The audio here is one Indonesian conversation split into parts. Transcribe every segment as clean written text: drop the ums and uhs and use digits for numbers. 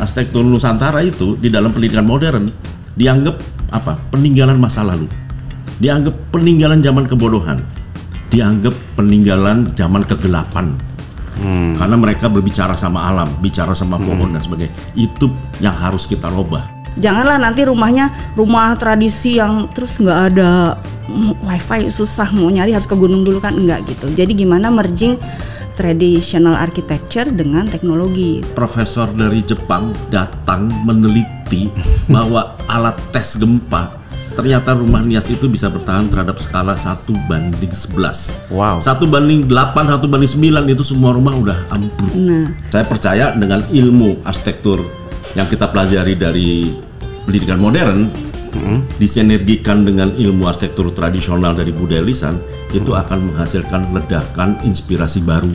arsitektur Nusantara itu di dalam pendidikan modern dianggap apa? Peninggalan masa lalu. Dianggap peninggalan zaman kebodohan. Dianggap peninggalan zaman kegelapan. Karena mereka berbicara sama alam, bicara sama pohon dan sebagainya. Itu yang harus kita robah. Janganlah nanti rumahnya rumah tradisi yang terus nggak ada wifi, susah mau nyari harus ke gunung dulu kan, enggak gitu. Jadi gimana merging traditional architecture dengan teknologi. Profesor dari Jepang datang meneliti bahwa alat tes gempa, ternyata rumah Nias itu bisa bertahan terhadap skala 1:11. Wow. 1:8, 1:9 itu semua rumah udah ambruk. Nah, Saya percaya dengan ilmu arsitektur yang kita pelajari dari pendidikan modern, disinergikan dengan ilmu arsitektur tradisional dari budaya lisan, itu akan menghasilkan ledakan inspirasi baru.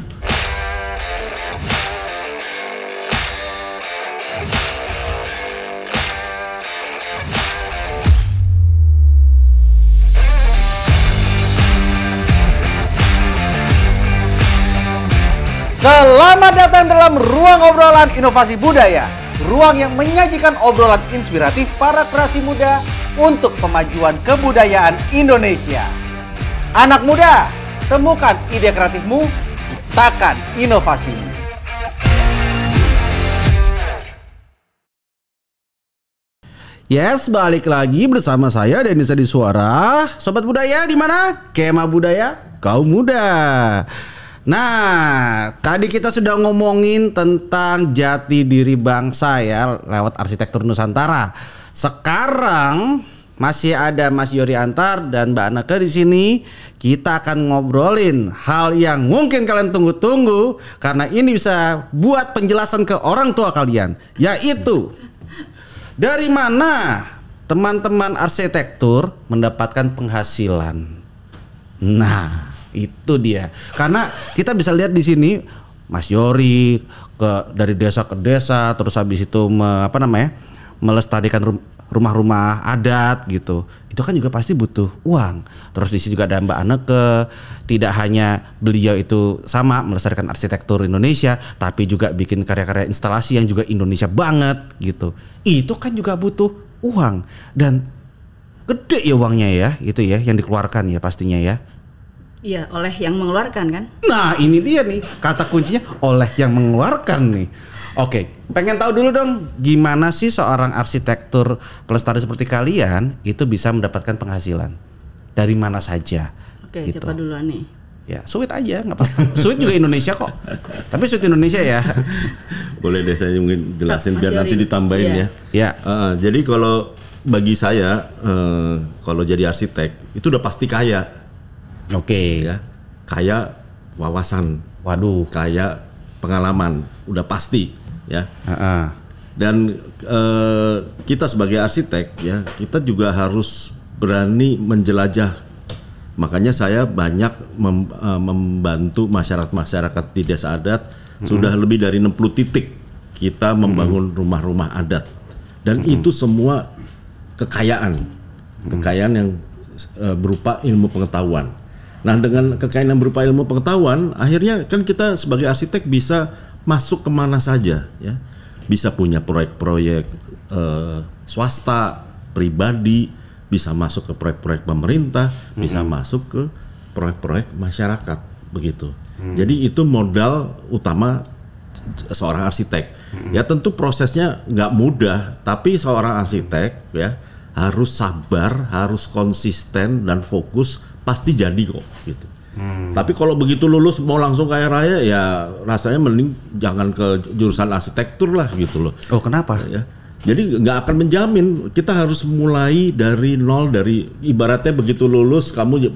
Selamat datang dalam Ruang Obrolan Inovasi Budaya. Ruang yang menyajikan obrolan inspiratif para kreasi muda untuk pemajuan kebudayaan Indonesia. Anak muda, temukan ide kreatifmu, ciptakan inovasimu. Yes, balik lagi bersama saya Denny Sadi Suara. Sobat budaya di mana? Kema Budaya Kaum Muda. Nah, tadi kita sudah ngomongin tentang jati diri bangsa ya lewat arsitektur Nusantara. Sekarang masih ada Mas Yoriantar dan Mbak Anneke di sini. Kita akan ngobrolin hal yang mungkin kalian tunggu-tunggu karena ini bisa buat penjelasan ke orang tua kalian, yaitu dari mana teman-teman arsitektur mendapatkan penghasilan. Nah, itu dia. Karena kita bisa lihat di sini Mas Yori dari desa ke desa, terus habis itu melestarikan rumah-rumah adat gitu. Itu kan juga pasti butuh uang. Terus di sini juga ada Mbak Anneke. Tidak hanya beliau itu sama melestarikan arsitektur Indonesia, tapi juga bikin karya-karya instalasi yang juga Indonesia banget gitu. Itu kan juga butuh uang dan gede ya uangnya ya, itu ya yang dikeluarkan ya pastinya ya. iya oleh yang mengeluarkan kan. Nah ini dia nih kata kuncinya, oleh yang mengeluarkan nih. Oke, pengen tahu dulu dong gimana sih seorang arsitektur pelestari seperti kalian itu bisa mendapatkan penghasilan dari mana saja. Oke, gitu. siapa duluan nih? Ya sweet aja nggak apa-apa. Sweet juga Indonesia kok. Tapi sweet Indonesia ya. Boleh deh saya mungkin jelasin Mas biar Yori. nanti ditambahin Iya. ya. Ya. Jadi kalau bagi saya kalau jadi arsitek itu udah pasti kaya. Oke. Ya, kaya wawasan, Waduh. kaya pengalaman, udah pasti ya. Dan kita sebagai arsitek ya, kita juga harus berani menjelajah. Makanya saya banyak membantu masyarakat di desa adat. Sudah lebih dari 60 titik kita membangun rumah-rumah adat. Dan itu semua kekayaan yang berupa ilmu pengetahuan. Nah, dengan kekayaan yang berupa ilmu pengetahuan, akhirnya kan kita sebagai arsitek bisa masuk kemana saja, ya, bisa punya proyek-proyek swasta, pribadi, bisa masuk ke proyek-proyek pemerintah, bisa masuk ke proyek-proyek masyarakat, begitu. Jadi itu modal utama seorang arsitek. Ya tentu prosesnya nggak mudah, tapi seorang arsitek ya harus sabar, harus konsisten dan fokus. Pasti jadi kok gitu. Tapi kalau begitu lulus mau langsung kaya raya ya rasanya mending jangan ke jurusan arsitektur lah gitu loh. Oh kenapa? Ya. Jadi nggak akan menjamin. Kita harus mulai dari nol, dari ibaratnya begitu lulus kamu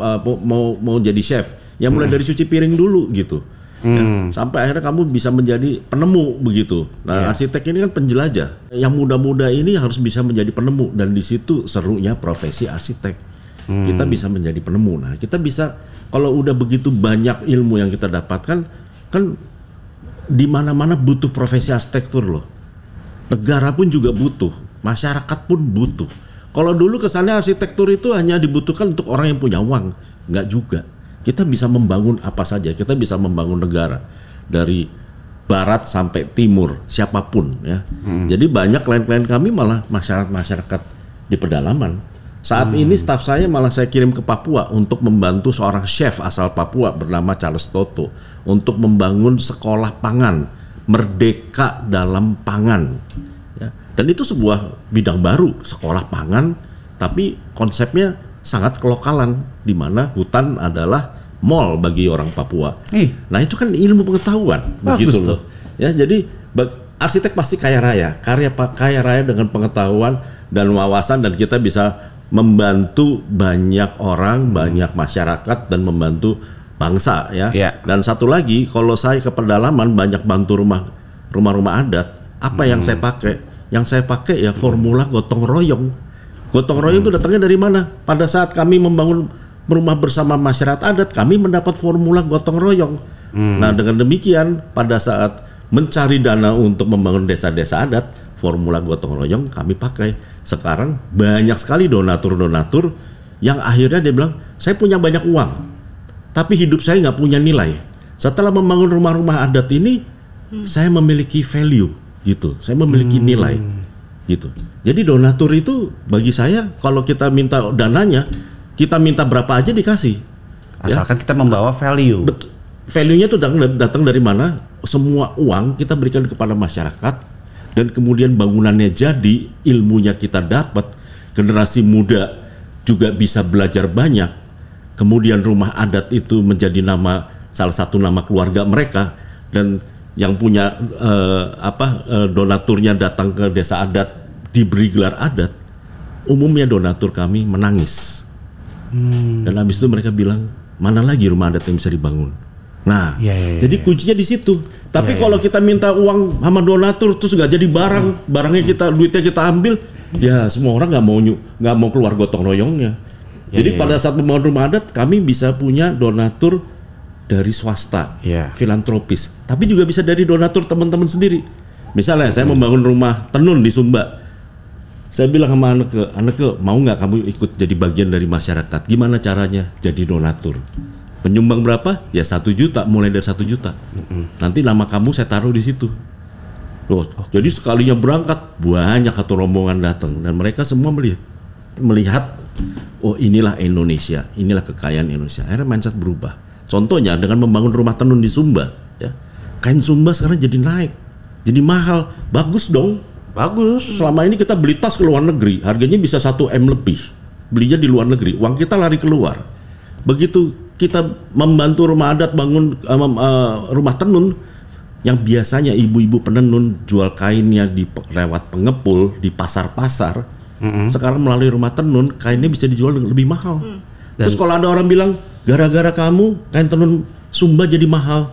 mau jadi chef, ya mulai dari cuci piring dulu gitu. Ya, sampai akhirnya kamu bisa menjadi penemu begitu. Nah arsitek ini kan penjelajah. Yang muda-muda ini harus bisa menjadi penemu dan di situ serunya profesi arsitek. Kita bisa menjadi penemu. Nah, kita bisa kalau udah begitu banyak ilmu yang kita dapatkan, kan di mana-mana butuh profesi arsitektur loh. Negara pun juga butuh, masyarakat pun butuh. Kalau dulu kesannya arsitektur itu hanya dibutuhkan untuk orang yang punya uang, nggak juga. Kita bisa membangun apa saja. Kita bisa membangun negara dari barat sampai timur, siapapun ya. Jadi banyak klien-klien kami malah masyarakat di pedalaman. Saat ini staf saya malah saya kirim ke Papua untuk membantu seorang chef asal Papua bernama Charles Toto untuk membangun sekolah pangan, merdeka dalam pangan. Ya. Dan itu sebuah bidang baru, sekolah pangan, tapi konsepnya sangat kelokalan, di mana hutan adalah mall bagi orang Papua. Nah itu kan ilmu pengetahuan, begitu loh. Ya jadi arsitek pasti kaya raya dengan pengetahuan dan wawasan, dan kita bisa membantu banyak orang, banyak masyarakat, dan membantu bangsa ya. Dan satu lagi, kalau saya ke pedalaman banyak bantu rumah-rumah adat. Apa yang saya pakai? Yang saya pakai ya formula gotong royong. Gotong royong itu datangnya dari mana? Pada saat kami membangun rumah bersama masyarakat adat, kami mendapat formula gotong royong. Nah dengan demikian, pada saat mencari dana untuk membangun desa-desa adat, formula gotong royong kami pakai. Sekarang banyak sekali donatur-donatur yang akhirnya dia bilang, saya punya banyak uang, tapi hidup saya nggak punya nilai. Setelah membangun rumah-rumah adat ini, saya memiliki value, gitu. Saya memiliki nilai, gitu. Jadi donatur itu bagi saya, kalau kita minta dananya, kita minta berapa aja dikasih. Asalkan kita membawa value. Value-nya itu datang dari mana? Semua uang kita berikan kepada masyarakat, dan kemudian bangunannya jadi, ilmunya kita dapat, generasi muda juga bisa belajar banyak. Kemudian rumah adat itu menjadi salah satu nama keluarga mereka, dan yang punya donaturnya datang ke desa adat diberi gelar adat. Umumnya donatur kami menangis. Dan habis itu mereka bilang, mana lagi rumah adat yang bisa dibangun? Nah, jadi kuncinya di situ. Tapi kalau kita minta uang sama donatur terus nggak jadi barangnya duitnya kita ambil, ya semua orang nggak mau keluar gotong royongnya. Jadi pada saat membangun rumah adat, kami bisa punya donatur dari swasta, filantropis, tapi juga bisa dari donatur teman-teman sendiri. Misalnya saya membangun rumah tenun di Sumba, saya bilang sama Anneke, mau nggak kamu ikut jadi bagian dari masyarakat? Gimana caranya? Jadi donatur. Penyumbang berapa? Ya 1 juta, mulai dari 1 juta. Nanti nama kamu saya taruh di situ. Loh, jadi sekalinya berangkat banyak satu rombongan datang, dan mereka semua melihat, oh inilah Indonesia, inilah kekayaan Indonesia. Akhirnya mindset berubah. Contohnya dengan membangun rumah tenun di Sumba, ya. Kain Sumba sekarang jadi naik, jadi mahal, bagus dong. Bagus. Selama ini kita beli tas ke luar negeri, harganya bisa 1 M lebih. Belinya di luar negeri, uang kita lari keluar. Begitu kita membantu rumah adat bangun rumah tenun, yang biasanya ibu-ibu penenun jual kainnya lewat pengepul di pasar-pasar, sekarang melalui rumah tenun kainnya bisa dijual lebih mahal. Terus kalau ada orang bilang, gara-gara kamu kain tenun Sumba jadi mahal,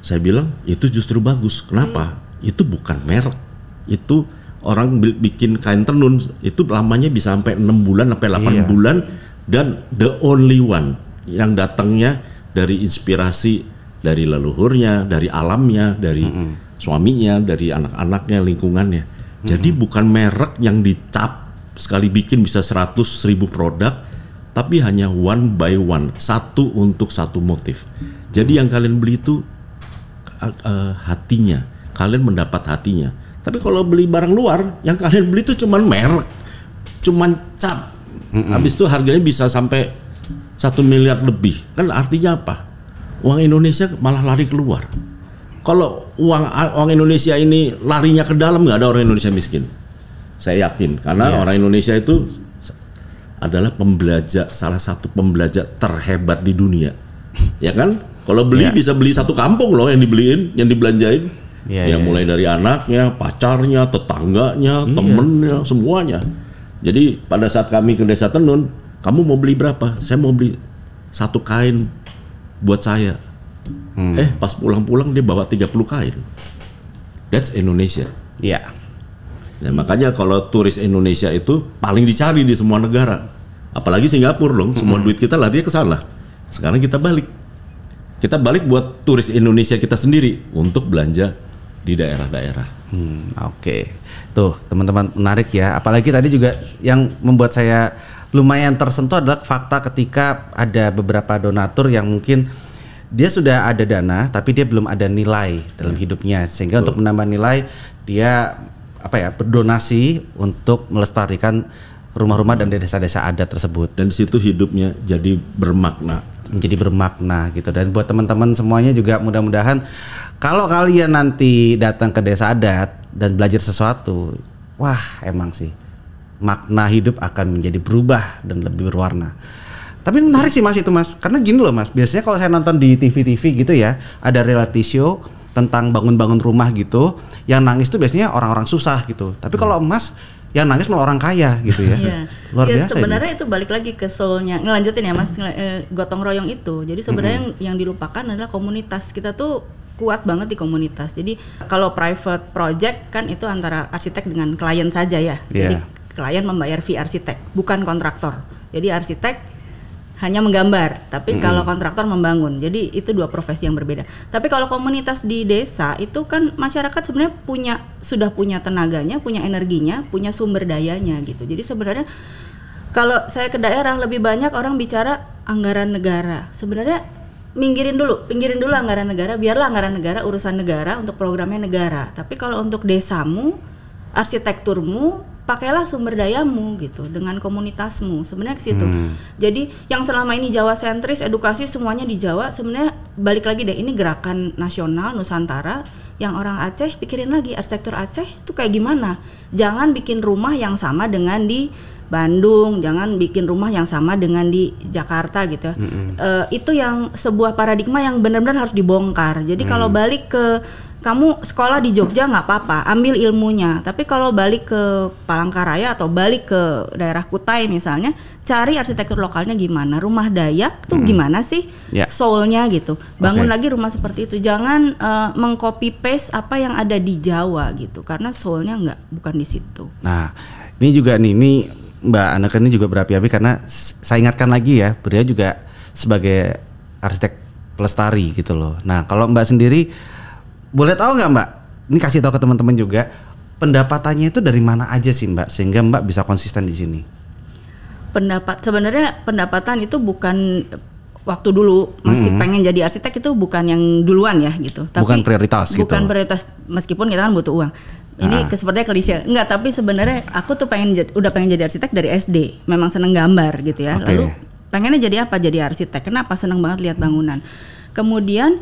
saya bilang itu justru bagus. Kenapa? Itu bukan merek. Itu orang bikin kain tenun itu lamanya bisa sampai 6 bulan sampai 8 bulan, dan the only one yang datangnya dari inspirasi dari leluhurnya, dari alamnya, dari suaminya, dari anak-anaknya, lingkungannya. Jadi bukan merek yang dicap sekali bikin bisa 100.000 produk, tapi hanya one by one, satu untuk satu motif. Jadi yang kalian beli itu hatinya, kalian mendapat hatinya. Tapi kalau beli barang luar, yang kalian beli itu cuman merek, cuman cap. Habis itu harganya bisa sampai 1 miliar lebih. Kan artinya apa? Uang Indonesia malah lari keluar. Kalau uang Indonesia ini larinya ke dalam, nggak ada orang Indonesia miskin. Saya yakin, karena orang Indonesia itu adalah salah satu pembelanja terhebat di dunia. Ya kan? Kalau beli bisa beli satu kampung loh yang dibeliin, yang dibelanjain. Mulai dari anaknya, pacarnya, tetangganya, temennya, semuanya. Jadi pada saat kami ke desa tenun, kamu mau beli berapa? Saya mau beli 1 kain buat saya. Pas pulang-pulang dia bawa 30 kain. That's Indonesia. Iya. Ya, makanya kalau turis Indonesia itu paling dicari di semua negara. Apalagi Singapura dong, semua duit kita lari ke sana. Sekarang kita balik. Kita balik buat turis Indonesia kita sendiri untuk belanja di daerah-daerah. Oke. Tuh, teman-teman, menarik ya. Apalagi tadi juga yang membuat saya lumayan tersentuh adalah fakta ketika ada beberapa donatur yang mungkin dia sudah ada dana tapi dia belum ada nilai dalam hidupnya, sehingga untuk menambah nilai dia berdonasi untuk melestarikan rumah-rumah dan desa-desa adat tersebut. Dan di situ hidupnya jadi bermakna. Menjadi bermakna gitu. Dan buat teman-teman semuanya juga mudah-mudahan kalau kalian nanti datang ke desa adat dan belajar sesuatu, wah emang sih makna hidup akan menjadi berubah dan lebih berwarna. Tapi menarik sih Mas itu Mas, karena gini loh Mas, biasanya kalau saya nonton di TV-TV gitu ya, ada reality show tentang bangun-bangun rumah gitu, yang nangis tuh biasanya orang-orang susah gitu. Tapi kalau Mas yang nangis malah orang kaya gitu ya. Luar biasa. Sebenarnya itu balik lagi ke soulnya. Ngelanjutin ya Mas, gotong royong itu. Jadi sebenarnya yang dilupakan adalah komunitas. Kita tuh kuat banget di komunitas. Jadi kalau private project kan itu antara arsitek dengan klien saja ya. Jadi klien membayar fee arsitek, bukan kontraktor. Jadi arsitek hanya menggambar, tapi kalau kontraktor membangun. Jadi itu dua profesi yang berbeda. Tapi kalau komunitas di desa itu kan masyarakat sebenarnya sudah punya tenaganya, punya energinya, punya sumber dayanya gitu. Jadi sebenarnya kalau saya ke daerah lebih banyak orang bicara anggaran negara. Sebenarnya pinggirin dulu anggaran negara, biarlah anggaran negara urusan negara untuk programnya negara. Tapi kalau untuk desamu, arsitekturmu, pakailah sumber dayamu gitu dengan komunitasmu, sebenarnya ke situ. Jadi yang selama ini Jawa sentris, edukasi semuanya di Jawa, sebenarnya balik lagi deh, ini gerakan nasional Nusantara yang orang Aceh pikirin lagi arsitektur Aceh itu kayak gimana. Jangan bikin rumah yang sama dengan di Bandung, jangan bikin rumah yang sama dengan di Jakarta gitu. Itu yang sebuah paradigma yang benar-benar harus dibongkar. Jadi kalau balik ke kamu sekolah di Jogja nggak apa-apa, ambil ilmunya. Tapi kalau balik ke Palangkaraya atau balik ke daerah Kutai misalnya, cari arsitektur lokalnya gimana, rumah Dayak tuh gimana sih soulnya gitu. Bangun lagi rumah seperti itu. Jangan mengcopy paste apa yang ada di Jawa gitu, karena soulnya bukan di situ. Nah, ini juga nih Mbak Anneke ini juga berapi-api karena saya ingatkan lagi ya, beliau juga sebagai arsitek pelestari gitu loh. Nah, kalau Mbak sendiri boleh tahu nggak Mbak? Ini kasih tahu ke teman-teman juga, pendapatannya itu dari mana aja sih Mbak, sehingga Mbak bisa konsisten di sini? Sebenarnya pendapatan itu bukan waktu dulu masih pengen jadi arsitek, itu bukan yang duluan ya gitu. Tapi bukan prioritas gitu. Bukan prioritas, meskipun kita kan butuh uang. Ini sepertinya klise. Enggak, tapi sebenarnya aku tuh udah pengen jadi arsitek dari SD. Memang seneng gambar gitu ya. Lalu pengennya jadi apa? Jadi arsitek. Kenapa? Seneng banget lihat bangunan. Kemudian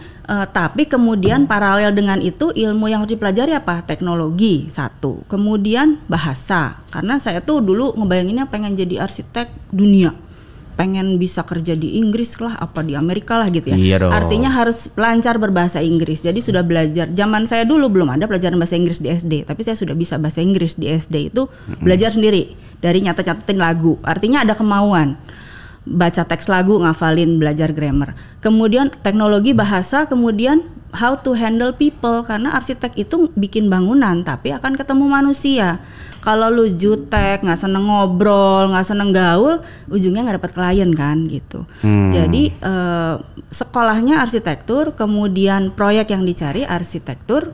tapi kemudian paralel dengan itu ilmu yang harus dipelajari apa? Teknologi satu. Kemudian bahasa. Karena saya tuh dulu ngebayanginnya pengen jadi arsitek dunia. Pengen bisa kerja di Inggris lah, apa di Amerika lah gitu ya. Iya dong. Artinya harus lancar berbahasa Inggris. Jadi sudah belajar. Zaman saya dulu belum ada pelajaran bahasa Inggris di SD, tapi saya sudah bisa bahasa Inggris di SD itu belajar sendiri dari nyatet-nyatetin lagu. Artinya ada kemauan. Baca teks lagu, ngafalin, belajar grammar. Kemudian teknologi bahasa, kemudian how to handle people, karena arsitek itu bikin bangunan tapi akan ketemu manusia. Kalau lu jutek, nggak seneng ngobrol, nggak seneng gaul, ujungnya nggak dapat klien kan gitu. Jadi sekolahnya arsitektur, kemudian proyek yang dicari arsitektur,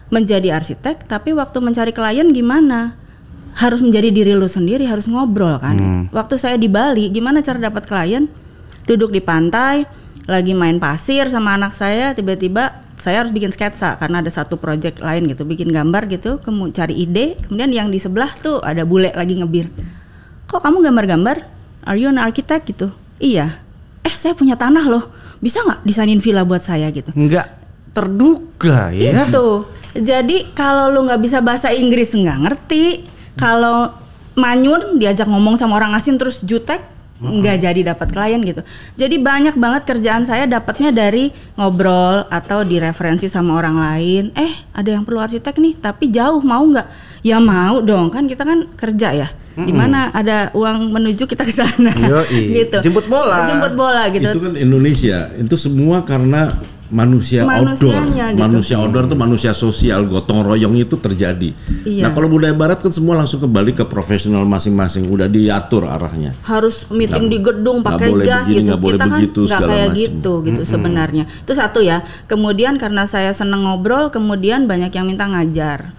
menjadi arsitek, tapi waktu mencari klien gimana? Harus menjadi diri lu sendiri, harus ngobrol kan. Waktu saya di Bali, gimana cara dapat klien? Duduk di pantai, lagi main pasir sama anak saya, tiba-tiba saya harus bikin sketsa karena ada satu project lain gitu, bikin gambar gitu, cari ide, kemudian yang di sebelah tuh ada bule lagi ngebir. Kok kamu gambar-gambar? Are you an architect gitu? Iya. Saya punya tanah loh, bisa nggak desainin villa buat saya gitu? Nggak terduga ya. Gitu. Jadi kalau lu nggak bisa bahasa Inggris, nggak ngerti. Kalau manyun diajak ngomong sama orang asing terus jutek, nggak jadi dapat klien gitu. Jadi banyak banget kerjaan saya dapatnya dari ngobrol atau direferensi sama orang lain. Ada yang perlu arsitek nih, tapi jauh, mau nggak? Ya mau dong, kan kita kan kerja ya. Dimana ada uang menuju kita ke sana. Gitu. Jemput bola gitu. Itu kan Indonesia, itu semua karena manusia outdoor. Gitu. Manusia outdoor itu manusia sosial, gotong royong itu terjadi. Nah, kalau budaya barat kan semua langsung kembali ke profesional masing-masing, udah diatur arahnya. Harus meeting di gedung pakai jas gitu. Kita kan nggak kayak gitu sebenarnya. Itu satu ya. Kemudian karena saya seneng ngobrol, kemudian banyak yang minta ngajar.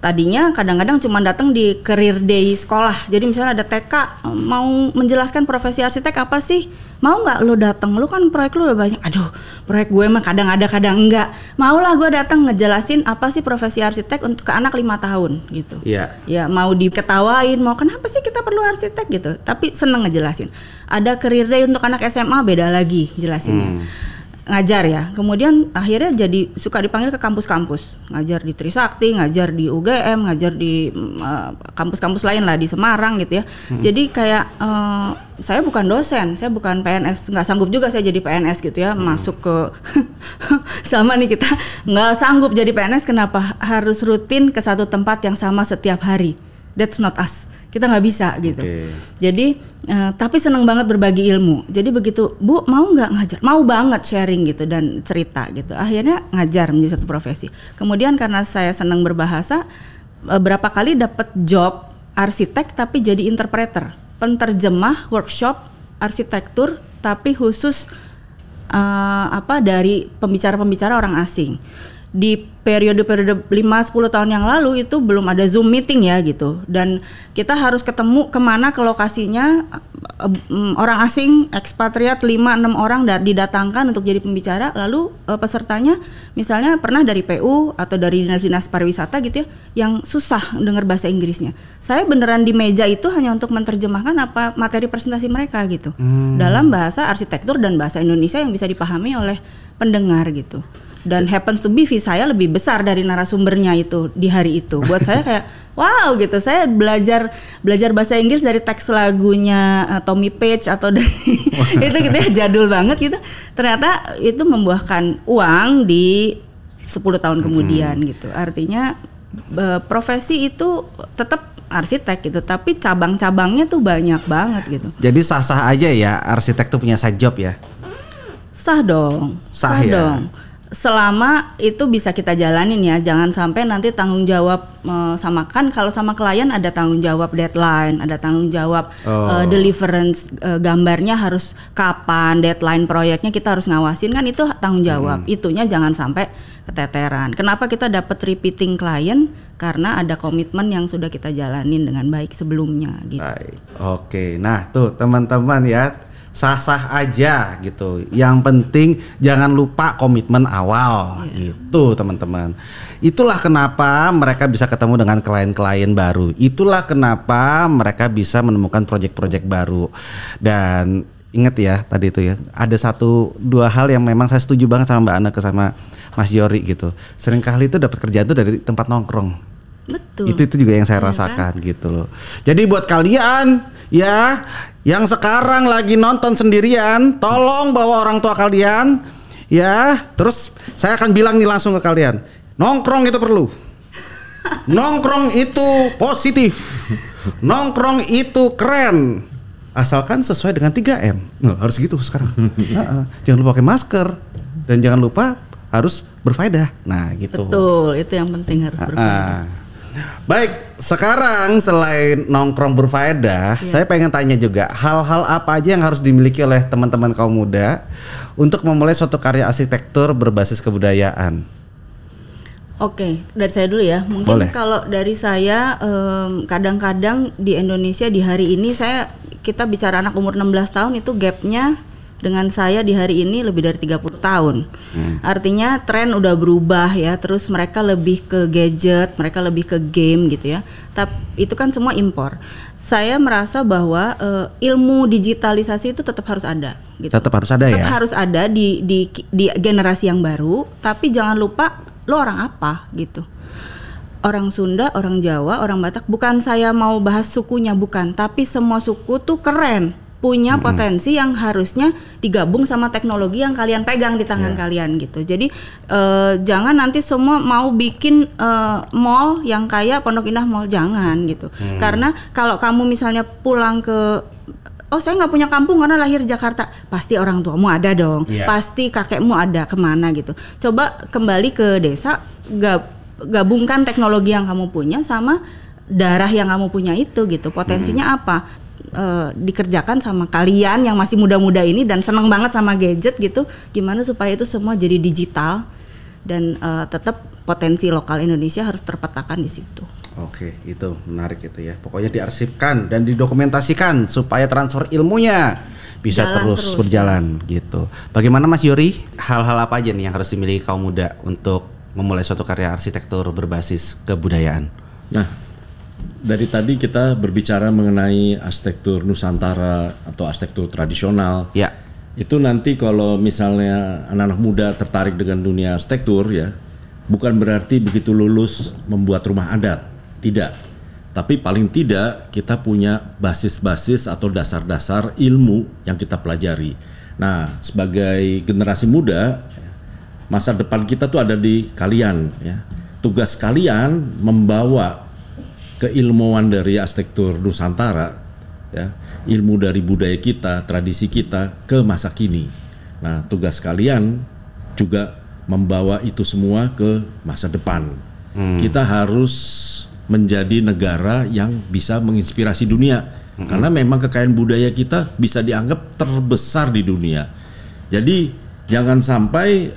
Tadinya kadang-kadang cuma datang di career day sekolah. Jadi misalnya ada TK mau menjelaskan profesi arsitek apa sih? mau nggak lo datang, lo kan proyek lo udah banyak, aduh proyek gue mah kadang ada kadang enggak, maulah gue datang ngejelasin apa sih profesi arsitek untuk ke anak 5 tahun gitu. Ya mau diketawain, mau kenapa sih kita perlu arsitek gitu, tapi seneng ngejelasin. Ada career day untuk anak SMA, beda lagi jelasinnya. Ngajar ya, kemudian akhirnya jadi suka dipanggil ke kampus-kampus, ngajar di Trisakti, ngajar di UGM, ngajar di kampus-kampus lain lah di Semarang gitu ya. Jadi kayak saya bukan dosen, saya bukan PNS, nggak sanggup juga saya jadi PNS gitu ya, masuk ke sama nih kita nggak sanggup jadi PNS, kenapa harus rutin ke satu tempat yang sama setiap hari? That's not us. Kita nggak bisa gitu. Jadi tapi seneng banget berbagi ilmu. Jadi begitu, Bu mau nggak ngajar? Mau banget sharing gitu dan cerita gitu. Akhirnya ngajar menjadi satu profesi. Kemudian karena saya seneng berbahasa, berapa kali dapat job arsitek tapi jadi interpreter, penterjemah workshop arsitektur tapi khusus dari pembicara-pembicara orang asing. Di periode-periode 5-10 tahun yang lalu itu belum ada Zoom meeting ya gitu, dan kita harus ketemu kemana ke lokasinya, orang asing ekspatriat 5-6 orang didatangkan untuk jadi pembicara, lalu pesertanya misalnya pernah dari PU atau dari dinas-dinas pariwisata gitu ya, yang susah dengar bahasa Inggrisnya. Saya beneran di meja itu hanya untuk menerjemahkan apa materi presentasi mereka gitu dalam bahasa arsitektur dan bahasa Indonesia yang bisa dipahami oleh pendengar gitu. Dan happens to be fee saya lebih besar dari narasumbernya itu di hari itu. Buat saya kayak wow gitu. Saya belajar bahasa Inggris dari teks lagunya Tommy Page atau dari itu gitu ya, jadul banget gitu. Ternyata itu membuahkan uang di 10 tahun kemudian gitu. Artinya profesi itu tetap arsitek gitu, tapi cabang-cabangnya tuh banyak banget gitu. Jadi sah-sah aja ya arsitek tuh punya side job ya? Sah dong. Sah ya? Dong. Selama itu bisa kita jalanin ya, jangan sampai nanti tanggung jawab samakan. Kalau sama klien ada tanggung jawab deadline, ada tanggung jawab deliverance, gambarnya harus kapan, deadline proyeknya kita harus ngawasin kan, itu tanggung jawab. Itunya jangan sampai keteteran. Kenapa kita dapat repeating klien? Karena ada komitmen yang sudah kita jalanin dengan baik sebelumnya gitu. Baik. Oke, nah tuh teman-teman ya, sah-sah aja gitu. Yang penting jangan lupa komitmen awal gitu teman-teman. Itulah kenapa mereka bisa ketemu dengan klien-klien baru. Itulah kenapa mereka bisa menemukan proyek-proyek baru. Dan ingat ya tadi itu ya, ada 1-2 hal yang memang saya setuju banget sama Mbak Anneke sama Mas Yory gitu. Seringkali itu dapat kerjaan itu dari tempat nongkrong. Betul. Itu juga yang saya rasakan gitu loh. Jadi buat kalian ya yang sekarang lagi nonton sendirian, tolong bawa orang tua kalian ya. Terus saya akan bilang nih langsung ke kalian, nongkrong itu perlu. Nongkrong itu positif. Nongkrong itu keren. Asalkan sesuai dengan 3M. Nah, harus gitu sekarang. Jangan lupa pakai masker dan jangan lupa harus berfaedah. Nah, gitu. Betul, itu yang penting, harus berfaedah. Baik, sekarang selain nongkrong berfaedah, saya pengen tanya juga hal-hal apa aja yang harus dimiliki oleh teman-teman kaum muda untuk memulai suatu karya arsitektur berbasis kebudayaan. Oke, dari saya dulu ya. Mungkin boleh. Kalau dari saya, kadang-kadang di Indonesia di hari ini kita bicara anak umur 16 tahun itu gapnya dengan saya di hari ini lebih dari 30 tahun. Artinya tren udah berubah ya, terus mereka lebih ke gadget, mereka lebih ke game gitu ya. Tapi itu kan semua impor. Saya merasa bahwa ilmu digitalisasi itu tetap harus ada gitu. Tetap harus ada ya. Tetap harus ada di generasi yang baru, tapi jangan lupa lo orang apa gitu. Orang Sunda, orang Jawa, orang Batak, bukan saya mau bahas sukunya, bukan, tapi semua suku tuh keren, punya potensi yang harusnya digabung sama teknologi yang kalian pegang di tangan kalian gitu. Jadi jangan nanti semua mau bikin mall yang kayak Pondok Indah Mall, jangan gitu. Karena kalau kamu misalnya pulang ke saya nggak punya kampung karena lahir Jakarta, pasti orang tuamu ada dong, pasti kakekmu ada, kemana gitu. Coba kembali ke desa, gabungkan teknologi yang kamu punya sama darah yang kamu punya itu gitu. Potensinya apa? Dikerjakan sama kalian yang masih muda-muda ini dan seneng banget sama gadget gitu. Gimana supaya itu semua jadi digital dan tetap potensi lokal Indonesia harus terpetakan di situ. Oke, itu menarik itu ya. Pokoknya diarsipkan dan didokumentasikan supaya transfer ilmunya bisa terus berjalan gitu. Bagaimana Mas Yory? Hal-hal apa aja nih yang harus dimiliki kaum muda untuk memulai suatu karya arsitektur berbasis kebudayaan? Nah, dari tadi kita berbicara mengenai arsitektur Nusantara atau arsitektur tradisional. Ya. Itu nanti kalau misalnya anak-anak muda tertarik dengan dunia arsitektur ya, bukan berarti begitu lulus membuat rumah adat. Tidak, tapi paling tidak kita punya basis-basis atau dasar-dasar ilmu yang kita pelajari. Nah, sebagai generasi muda, masa depan kita tuh ada di kalian ya. Tugas kalian membawa keilmuan dari arsitektur Nusantara ya, ilmu dari budaya kita, tradisi kita ke masa kini. Nah, tugas kalian juga membawa itu semua ke masa depan. Kita harus menjadi negara yang bisa menginspirasi dunia, karena memang kekayaan budaya kita bisa dianggap terbesar di dunia. Jadi jangan sampai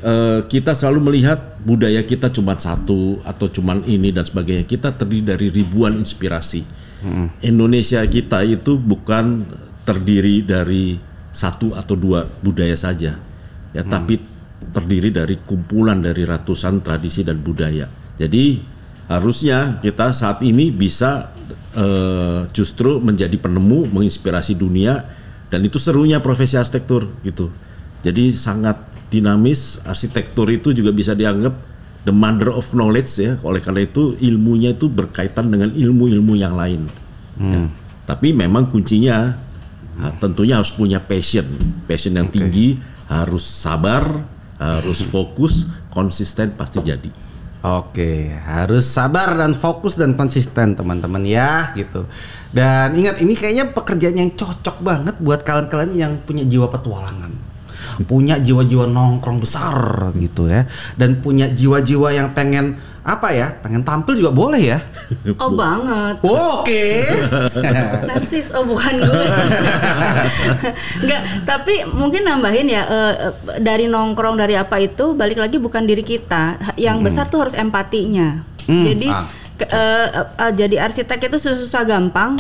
kita selalu melihat budaya kita cuma satu atau cuma ini dan sebagainya. Kita terdiri dari ribuan inspirasi. Indonesia kita itu bukan terdiri dari satu atau dua budaya saja ya, tapi terdiri dari kumpulan dari ratusan tradisi dan budaya. Jadi harusnya kita saat ini bisa justru menjadi penemu, menginspirasi dunia, dan itu serunya profesi arsitektur gitu. Jadi sangat dinamis. Arsitektur itu juga bisa dianggap the mother of knowledge ya. Oleh karena itu ilmunya itu berkaitan dengan ilmu-ilmu yang lain. Ya. Tapi memang kuncinya tentunya harus punya passion yang tinggi, harus sabar, harus fokus, konsisten, pasti jadi. Oke, harus sabar dan fokus dan konsisten teman-teman ya gitu. Dan ingat, ini kayaknya pekerjaan yang cocok banget buat kalian-kalian yang punya jiwa petualangan, punya jiwa-jiwa nongkrong besar gitu ya, dan punya jiwa-jiwa yang pengen pengen tampil juga boleh ya. Oh banget. Oke. Narsis, bukan gue. Enggak, tapi mungkin nambahin ya, dari nongkrong dari apa itu balik lagi bukan diri kita. Yang besar tuh harus empatinya. Jadi jadi arsitek itu susah gampang.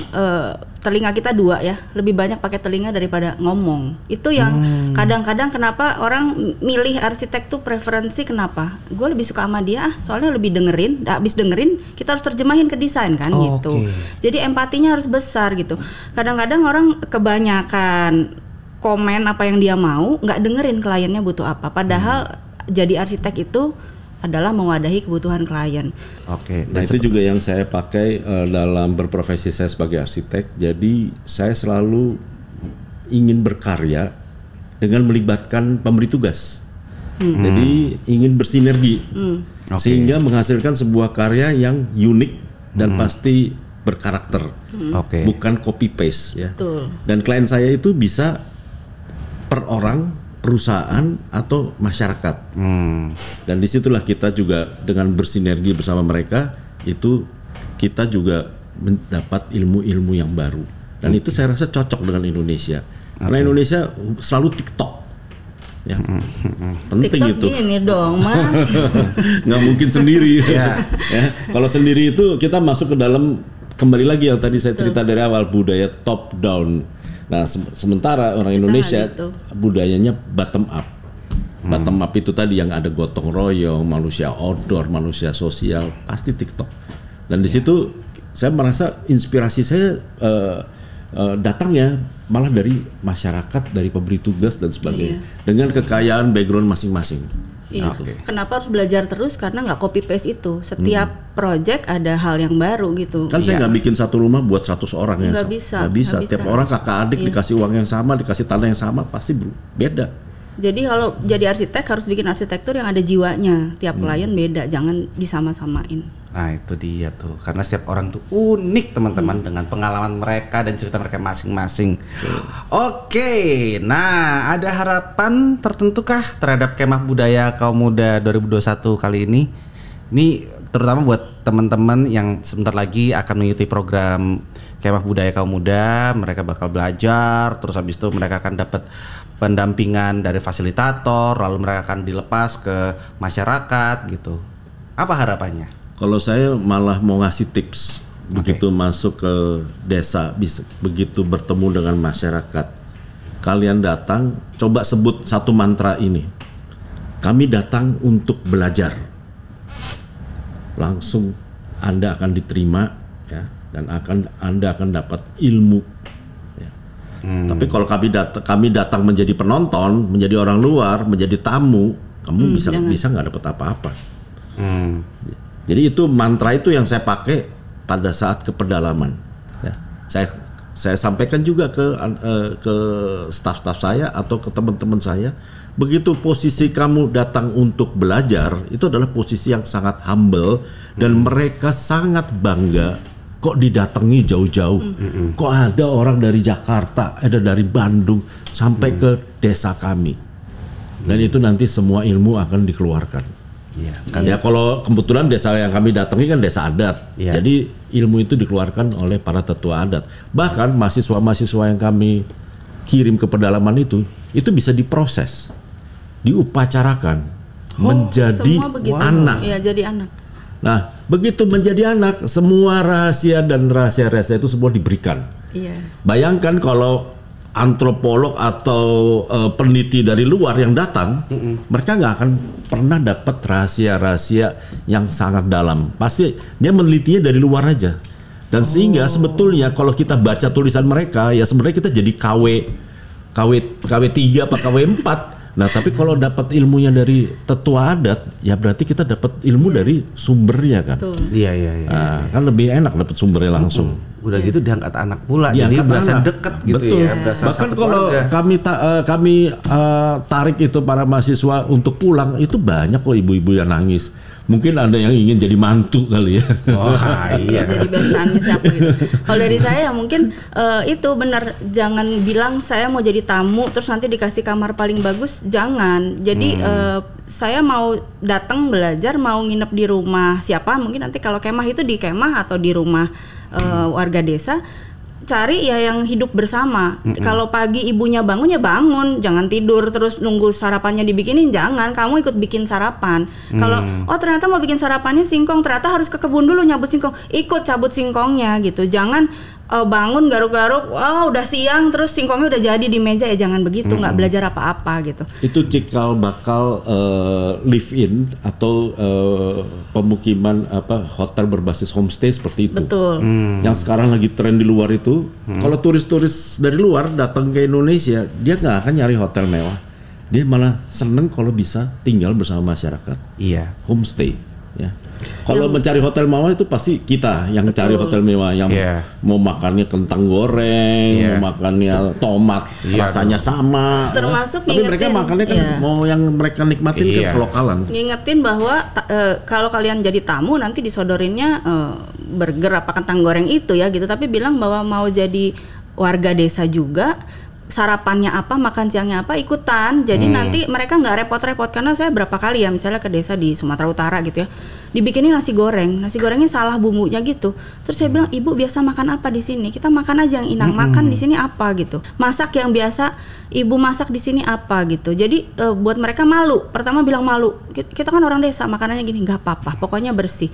Telinga kita dua ya, lebih banyak pakai telinga daripada ngomong. Itu yang kadang-kadang kenapa orang milih arsitek tuh preferensi, kenapa? Gue lebih suka sama dia, soalnya lebih dengerin. Habis dengerin, kita harus terjemahin ke desain kan gitu. Jadi empatinya harus besar gitu. Kadang-kadang orang kebanyakan komen apa yang dia mau, nggak dengerin kliennya butuh apa. Padahal jadi arsitek itu adalah mewadahi kebutuhan klien. Oke. Nah itu juga yang saya pakai dalam berprofesi saya sebagai arsitek. Jadi saya selalu ingin berkarya dengan melibatkan pemberi tugas. Jadi ingin bersinergi sehingga menghasilkan sebuah karya yang unik dan pasti berkarakter. Bukan copy paste ya. Betul. Dan klien saya itu bisa per orang, perusahaan atau masyarakat. Dan disitulah kita juga dengan bersinergi bersama mereka, itu kita juga mendapat ilmu-ilmu yang baru. Dan itu saya rasa cocok dengan Indonesia. Karena Indonesia selalu TikTok. Ya. Penting TikTok itu. Ini dong, Mas. Nggak mungkin sendiri. Ya. Kalau sendiri itu kita masuk ke dalam, kembali lagi yang tadi saya cerita dari awal, budaya top down. Nah, sementara orang Indonesia budayanya bottom up. Bottom up itu tadi yang ada gotong royong, manusia outdoor, manusia sosial, pasti TikTok. Dan di situ saya merasa inspirasi saya datangnya malah dari masyarakat, dari pemberi tugas dan sebagainya, dengan kekayaan background masing-masing. Iya. Kenapa harus belajar terus? Karena nggak copy paste itu. Setiap project ada hal yang baru gitu. Kan saya nggak bikin satu rumah buat 100 orang yang nggak sama. bisa. Tiap orang kakak adik dikasih uang yang sama, dikasih tanah yang sama, pasti beda. Jadi kalau jadi arsitek harus bikin arsitektur yang ada jiwanya. Tiap klien beda, jangan disama-samain. Nah itu dia tuh, karena setiap orang tuh unik teman-teman dengan pengalaman mereka dan cerita mereka masing-masing. Oke, nah ada harapan tertentukah terhadap Kemah Budaya Kaum Muda 2021 kali ini? Ini terutama buat teman-teman yang sebentar lagi akan mengikuti program Kemah Budaya Kaum Muda. Mereka bakal belajar, terus habis itu mereka akan dapat pendampingan dari fasilitator, lalu mereka akan dilepas ke masyarakat gitu. Apa harapannya? Kalau saya malah mau ngasih tips begitu masuk ke desa, begitu bertemu dengan masyarakat, kalian datang, coba sebut satu mantra ini. Kami datang untuk belajar. Langsung Anda akan diterima, ya, dan Anda akan dapat ilmu. Ya. Tapi kalau kami datang menjadi penonton, menjadi orang luar, menjadi tamu, kamu bisa nggak dapat apa-apa. Jadi itu mantra itu yang saya pakai pada saat ke pedalaman. Ya. Saya sampaikan juga ke staf-staf saya atau ke teman-teman saya. Begitu posisi kamu datang untuk belajar, itu adalah posisi yang sangat humble dan mereka sangat bangga. Kok didatangi jauh-jauh? Kok ada orang dari Jakarta, ada dari Bandung sampai ke desa kami? Dan itu nanti semua ilmu akan dikeluarkan. Ya kalau kebetulan desa yang kami datangi kan desa adat, jadi ilmu itu dikeluarkan oleh para tetua adat. Bahkan mahasiswa-mahasiswa yang kami kirim ke pedalaman itu bisa diproses, diupacarakan menjadi anak. Iya, jadi anak. Nah, begitu menjadi anak, semua rahasia dan rahasia-rahasia itu semua diberikan. Iya. Bayangkan kalau antropolog atau peneliti dari luar yang datang, mereka nggak akan pernah dapat rahasia-rahasia yang sangat dalam. Pasti dia menelitinya dari luar aja. Dan sehingga sebetulnya kalau kita baca tulisan mereka, ya sebenarnya kita jadi KW3 apa KW4. Nah, tapi kalau dapat ilmunya dari tetua adat, ya berarti kita dapat ilmu dari sumbernya kan. Iya. Nah, kan lebih enak dapat sumbernya langsung. Udah gitu diangkat anak pula, jadi berasa deket gitu. Betul. Ya. Berasa bahkan kalau kami tarik itu para mahasiswa untuk pulang, itu banyak kok ibu-ibu yang nangis. Mungkin ada yang ingin jadi mantu kali ya. Iya. Jadi besannya siapa gitu. Kalau dari saya mungkin itu benar, jangan bilang saya mau jadi tamu terus nanti dikasih kamar paling bagus, jangan. Jadi saya mau datang belajar, mau nginep di rumah siapa, mungkin nanti kalau kemah itu di kemah atau di rumah warga desa. Cari ya yang hidup bersama. Kalau pagi ibunya bangun, ya bangun, jangan tidur terus nunggu sarapannya dibikinin, jangan. Kamu ikut bikin sarapan. Kalau ternyata mau bikin sarapannya singkong, ternyata harus ke kebun dulu nyabut singkong, ikut cabut singkongnya gitu. Jangan bangun garuk-garuk, udah siang terus singkongnya udah jadi di meja, ya jangan begitu, nggak belajar apa-apa gitu. Itu cikal bakal live in atau pemukiman hotel berbasis homestay seperti itu. Betul. Yang sekarang lagi tren di luar itu, kalau turis-turis dari luar datang ke Indonesia, dia nggak akan nyari hotel mewah, dia malah seneng kalau bisa tinggal bersama masyarakat. Iya. Homestay, ya. Kalau mencari hotel mewah itu pasti kita yang cari hotel mewah, yang mau makannya kentang goreng, mau makannya tomat, rasanya sama. Termasuk tapi mereka makannya kan mau yang mereka nikmatin kan kelokalan. Ngingetin bahwa kalau kalian jadi tamu nanti disodorinnya burger apa kentang goreng itu ya gitu, tapi bilang bahwa mau jadi warga desa juga, sarapannya apa, makan siangnya apa, ikutan. Jadi nanti mereka nggak repot-repot, karena saya berapa kali ya misalnya ke desa di Sumatera Utara gitu ya, dibikinin nasi gorengnya salah bumbunya gitu. Terus saya bilang, ibu biasa makan apa di sini? Kita makan aja yang inang, makan di sini apa gitu. Masak yang biasa ibu masak di sini apa gitu. Jadi buat mereka malu. Pertama bilang malu. Kita kan orang desa, makanannya gini, nggak apa-apa, pokoknya bersih.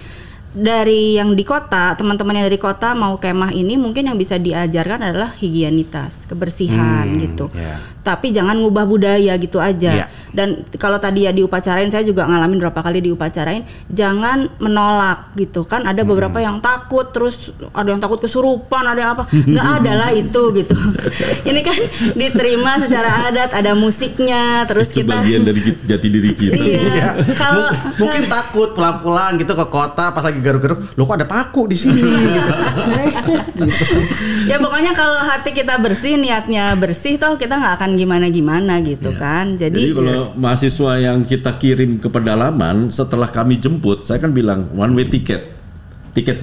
Dari yang di kota, teman-teman yang dari kota mau kemah ini mungkin yang bisa diajarkan adalah higienitas, kebersihan gitu. Tapi jangan ngubah budaya gitu aja. Dan kalau tadi ya diupacarain, saya juga ngalamin berapa kali diupacarain, jangan menolak gitu kan. Ada beberapa yang takut, terus ada yang takut kesurupan, ada yang apa, nggak ada lah itu gitu. Ini kan diterima secara adat, ada musiknya, terus itu kita bagian dari jati diri kita. Iya. Kalau mungkin takut pulang-pulang gitu ke kota pas lagi garuk-garuk, lo kok ada paku di sini gitu. Ya pokoknya kalau hati kita bersih, niatnya bersih, toh kita nggak akan gimana-gimana gitu kan. Jadi kalau mahasiswa yang kita kirim ke pedalaman, setelah kami jemput, saya kan bilang one way ticket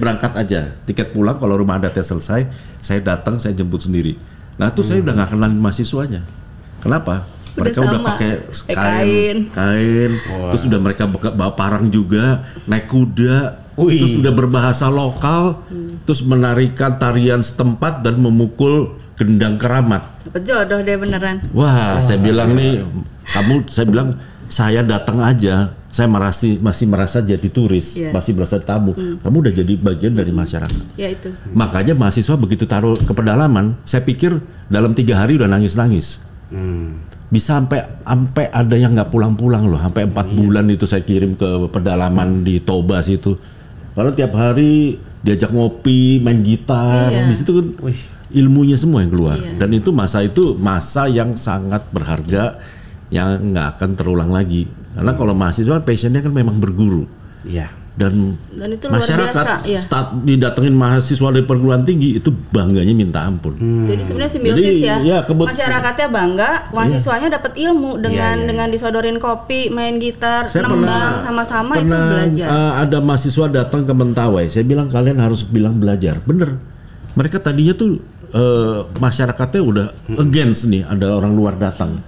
berangkat aja, tiket pulang kalau rumah adatnya selesai, saya datang, saya jemput sendiri. Nah itu saya udah nggak kenal mahasiswanya. Kenapa? Mereka udah pakai kain, terus udah mereka bawa parang juga, naik kuda, terus udah berbahasa lokal, terus menarikan tarian setempat dan memukul gendang keramat. Dapat jodoh deh beneran. Wah, saya bilang nih, saya bilang saya datang aja, saya masih merasa jadi turis, masih merasa tamu. Kamu udah jadi bagian dari masyarakat. Ya itu. Makanya mahasiswa begitu taruh ke pedalaman, saya pikir dalam 3 hari udah nangis-nangis. Bisa sampai ada yang nggak pulang-pulang loh, sampai 4 bulan itu saya kirim ke pedalaman di Toba situ. Karena tiap hari diajak ngopi, main gitar, di situ kan ilmunya semua yang keluar. Dan itu masa yang sangat berharga, yang nggak akan terulang lagi. Karena kalau mahasiswa passionnya kan memang berguru. Iya. Dan itu luar masyarakat biasa, didatengin mahasiswa dari perguruan tinggi itu bangganya minta ampun. Jadi sebenarnya simbiosis masyarakatnya bangga, mahasiswanya dapat ilmu dengan disodorin kopi, main gitar, nembang sama-sama itu belajar. Ada mahasiswa datang ke Mentawai, saya bilang kalian harus bilang belajar. Bener, mereka tadinya tuh masyarakatnya udah against nih ada orang luar datang.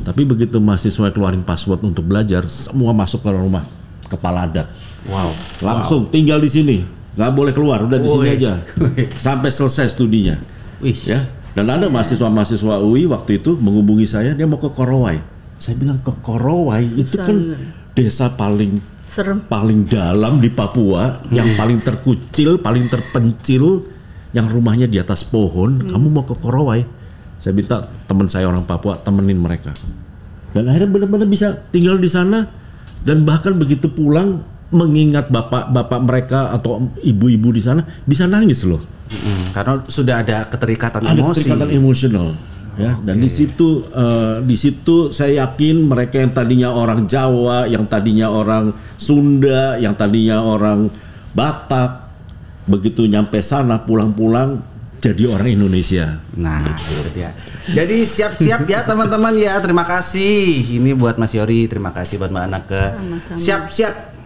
Tapi begitu mahasiswa keluarin password untuk belajar, semua masuk ke rumah kepala adat. Wow. Langsung tinggal di sini, nggak boleh keluar, udah di sini aja sampai selesai studinya. Ya. Dan ada mahasiswa UI waktu itu menghubungi saya, dia mau ke Korowai. Saya bilang ke Korowai itu kan desa paling dalam di Papua, yang paling terkucil, paling terpencil, yang rumahnya di atas pohon. Kamu mau ke Korowai? Saya minta teman saya orang Papua temenin mereka. Dan akhirnya benar-benar bisa tinggal di sana, dan bahkan begitu pulang mengingat bapak-bapak mereka atau ibu-ibu di sana bisa nangis loh. Karena sudah ada keterikatan emosional. Ya, dan di situ saya yakin mereka yang tadinya orang Jawa, yang tadinya orang Sunda, yang tadinya orang Batak, begitu nyampe sana pulang-pulang jadi orang Indonesia. Nah, itu dia. Jadi siap-siap ya teman-teman ya. Terima kasih. Ini buat Mas Yory, terima kasih buat Mbak Anake. Siap-siap.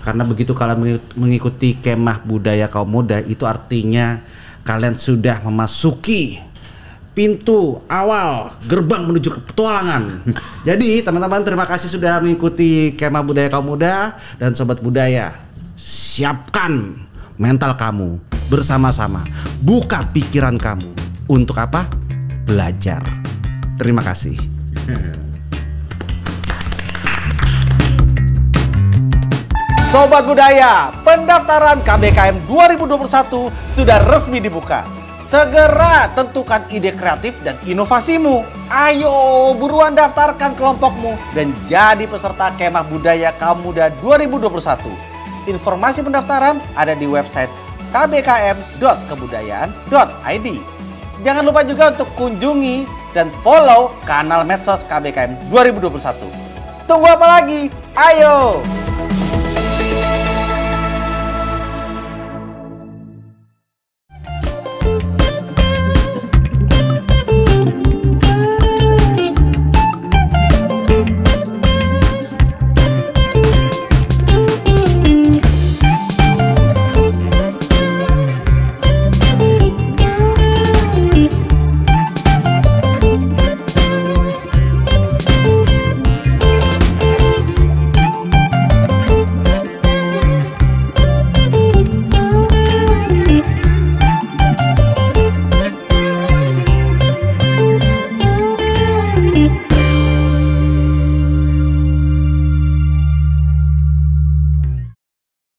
Karena begitu kalian mengikuti kemah budaya kaum muda, itu artinya kalian sudah memasuki pintu awal gerbang menuju ke petualangan. Jadi teman-teman, terima kasih sudah mengikuti kemah budaya kaum muda. Dan sobat budaya, siapkan mental kamu bersama-sama, buka pikiran kamu untuk apa? Belajar. Terima kasih. Sobat Budaya, pendaftaran KBKM 2021 sudah resmi dibuka. Segera tentukan ide kreatif dan inovasimu. Ayo buruan daftarkan kelompokmu dan jadi peserta Kemah Budaya Kaum Muda 2021. Informasi pendaftaran ada di website kbkm.kebudayaan.id. Jangan lupa juga untuk kunjungi dan follow kanal medsos KBKM 2021. Tunggu apa lagi? Ayo!